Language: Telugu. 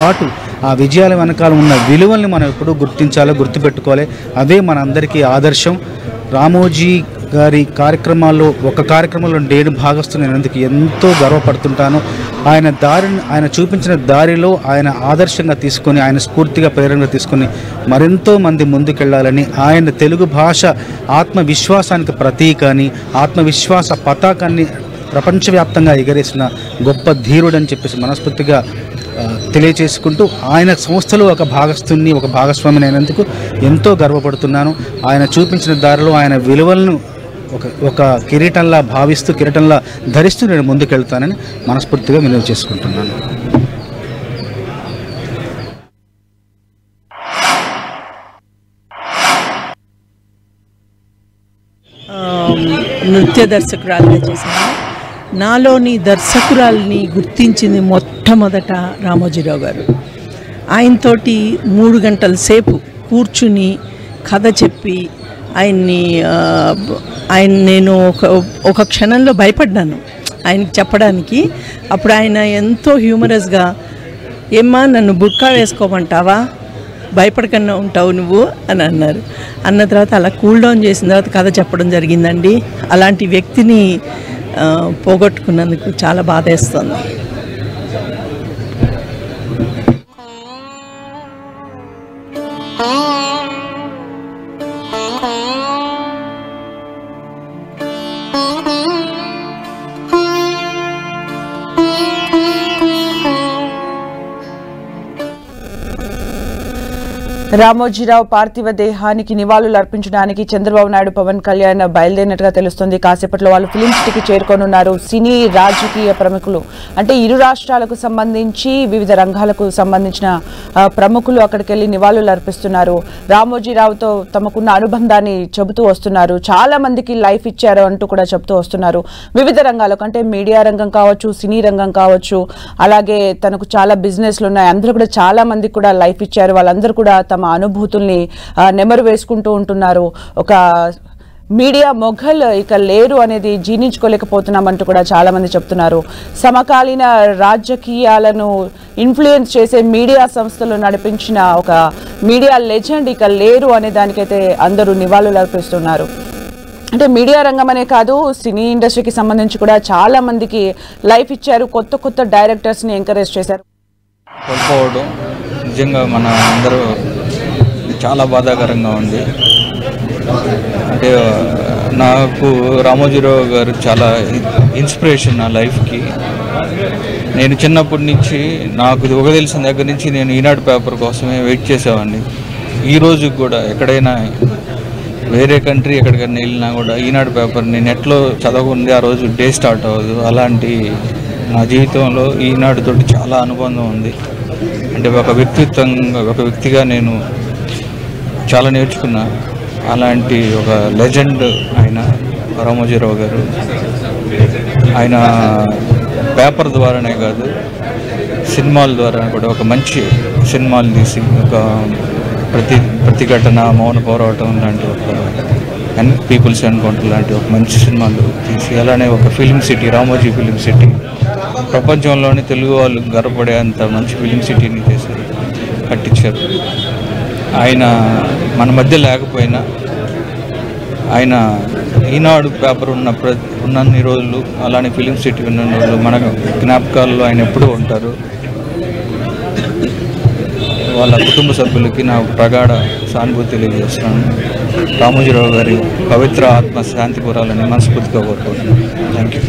పాటు ఆ విజయాల వెనకాల ఉన్న విలువల్ని మనం ఎప్పుడూ గుర్తించాలో, గుర్తుపెట్టుకోవాలి. అవే మన అందరికీ ఆదర్శం. రామోజీ గారి కార్యక్రమాల్లో ఒక కార్యక్రమంలో నేను భాగస్తున్నందుకు ఎంతో గర్వపడుతుంటాను. ఆయన చూపించిన దారిలో ఆయన ఆదర్శంగా తీసుకొని, ఆయన స్ఫూర్తిగా ప్రేరణగా తీసుకొని మరెంతో మంది ముందుకెళ్లాలని, ఆయన తెలుగు భాష ఆత్మవిశ్వాసానికి ప్రతీక అని, ఆత్మవిశ్వాస పతాకాన్ని ప్రపంచవ్యాప్తంగా ఎగరేసిన గొప్ప ధీరుడని చెప్పేసి మనస్ఫూర్తిగా తెలియచేసుకుంటూ, ఆయన సంస్థలో ఒక భాగస్వామిని అయినందుకు ఎంతో గర్వపడుతున్నాను. ఆయన చూపించిన దారిలో ఆయన విలువలను ఒక కిరీటంలా భావిస్తూ, కిరీటంలా ధరిస్తూ నేను ముందుకెళ్తానని మనస్ఫూర్తిగా విలువ చేసుకుంటున్నాను. నృత్య దర్శకురాలుగా చేశాను. నాలోని దర్శకురాల్ని గుర్తించింది మొట్టమొదట రామోజీరావు గారు. ఆయనతోటి 3 గంటల సేపు కూర్చుని కథ చెప్పి ఆయన నేను ఒక క్షణంలో భయపడ్డాను ఆయనకి చెప్పడానికి. అప్పుడు ఆయన ఎంతో హ్యూమరస్గా, ఏమ్మా నన్ను బుర్కా వేసుకోమంటావా, భయపడకుండా ఉంటావు నువ్వు అని అన్నారు. అన్న తర్వాత అలా కూల్ డౌన్ చేసిన తర్వాత కథ చెప్పడం జరిగిందండి. అలాంటి వ్యక్తిని పోగొట్టుకున్నందుకు చాలా బాధేస్తుంది. రామోజీరావు పార్థివ దేహానికి నివాళులు అర్పించడానికి చంద్రబాబు నాయుడు, పవన్ కళ్యాణ్ బయలుదేరినట్టుగా తెలుస్తుంది. కాసేపట్లో వాళ్ళు ఫిలిం సిటీకి చేరుకోనున్నారు. సినీ రాజకీయ ప్రముఖులు అంటే ఇరు రాష్ట్రాలకు సంబంధించి వివిధ రంగాలకు సంబంధించిన ప్రముఖులు అక్కడికి వెళ్ళి నివాళులు అర్పిస్తున్నారు. రామోజీరావుతో తమకున్న అనుబంధాన్ని చెబుతూ వస్తున్నారు. చాలా మందికి లైఫ్ ఇచ్చారు అంటూ కూడా చెబుతూ వస్తున్నారు. వివిధ రంగాలకు అంటే మీడియా రంగం కావచ్చు, సినీ రంగం కావచ్చు, అలాగే తనకు చాలా బిజినెస్లు ఉన్నాయి. అందరూ కూడా చాలా మందికి కూడా లైఫ్ ఇచ్చారు. వాళ్ళందరూ కూడా తమ అనుభూతుల్ని నెమరు వేసుకుంటూ ఉంటున్నారు. ఒక మీడియా మొఘల్ ఇక లేరు అనేది జీర్ణించుకోలేకపోతున్నామంటూ కూడా చాలా మంది చెప్తున్నారు. సమకాలీన రాజకీయాలను ఇన్ఫ్లుయెన్స్ చేసే మీడియా సంస్థలు నడిపించిన ఒక మీడియా లెజెండ్ ఇక లేరు అనే దానికైతే అందరూ నివాళులు అర్పిస్తున్నారు. అంటే మీడియా రంగం అనే కాదు, సినీ ఇండస్ట్రీకి సంబంధించి కూడా చాలా మందికి లైఫ్ ఇచ్చారు. కొత్త డైరెక్టర్స్ని ఎంకరేజ్ చేశారు. కోల్పోవడం నిజంగా మన అందరూ చాలా బాధాకరంగా ఉంది. అంటే నాకు రామోజీరావు గారు చాలా ఇన్స్పిరేషన్ నా లైఫ్కి. నేను చిన్నప్పటి నుంచి నాకు ఒక తెలిసిన దగ్గర నుంచి నేను ఈనాడు పేపర్ కోసమే వెయిట్ చేసేవాడిని. ఈరోజు కూడా ఎక్కడైనా వేరే కంట్రీ ఎక్కడికైనా వెళ్ళినా కూడా ఈనాడు పేపర్ని నెట్లో చదవకుంది ఆ రోజు డే స్టార్ట్ అవ్వదు. అలాంటి నా జీవితంలో ఈనాడుతోటి చాలా అనుబంధం ఉంది. అంటే ఒక వ్యక్తిగా నేను చాలా నేర్చుకున్నా. అలాంటి ఒక లెజెండ్ ఆయన రామోజీరావు గారు. ఆయన పేపర్ ద్వారానే కాదు, సినిమాల ద్వారా కూడా ఒక మంచి సినిమాలు తీసి ఒక ప్రతిఘటన, మౌన పోరాటం లాంటి ఒక పీపుల్స్ ఎన్కౌంటర్ లాంటి ఒక మంచి సినిమాలు తీసి, అలానే ఒక film city, Ramoji film city, ప్రపంచంలోని తెలుగు వాళ్ళు గర్వపడే అంత మంచి ఫిలిం సిటీని చేశారు, కట్టించారు. ఆయన మన మధ్య లేకపోయినా ఆయన ఈనాడు పేపర్ ఉన్నన్ని రోజులు, అలానే ఫిలిం సిటీ ఉన్న రోజులు మన జ్ఞాపకాల్లో ఆయన ఎప్పుడూ ఉంటారు. వాళ్ళ కుటుంబ సభ్యులకి నా ప్రగాఢ సానుభూతి తెలియజేస్తున్నాను. రామోజీరావు గారి పవిత్ర ఆత్మ శాంతి కోరాలని మనస్ఫూర్తిగా కోరుకుంటున్నాను. Thank you.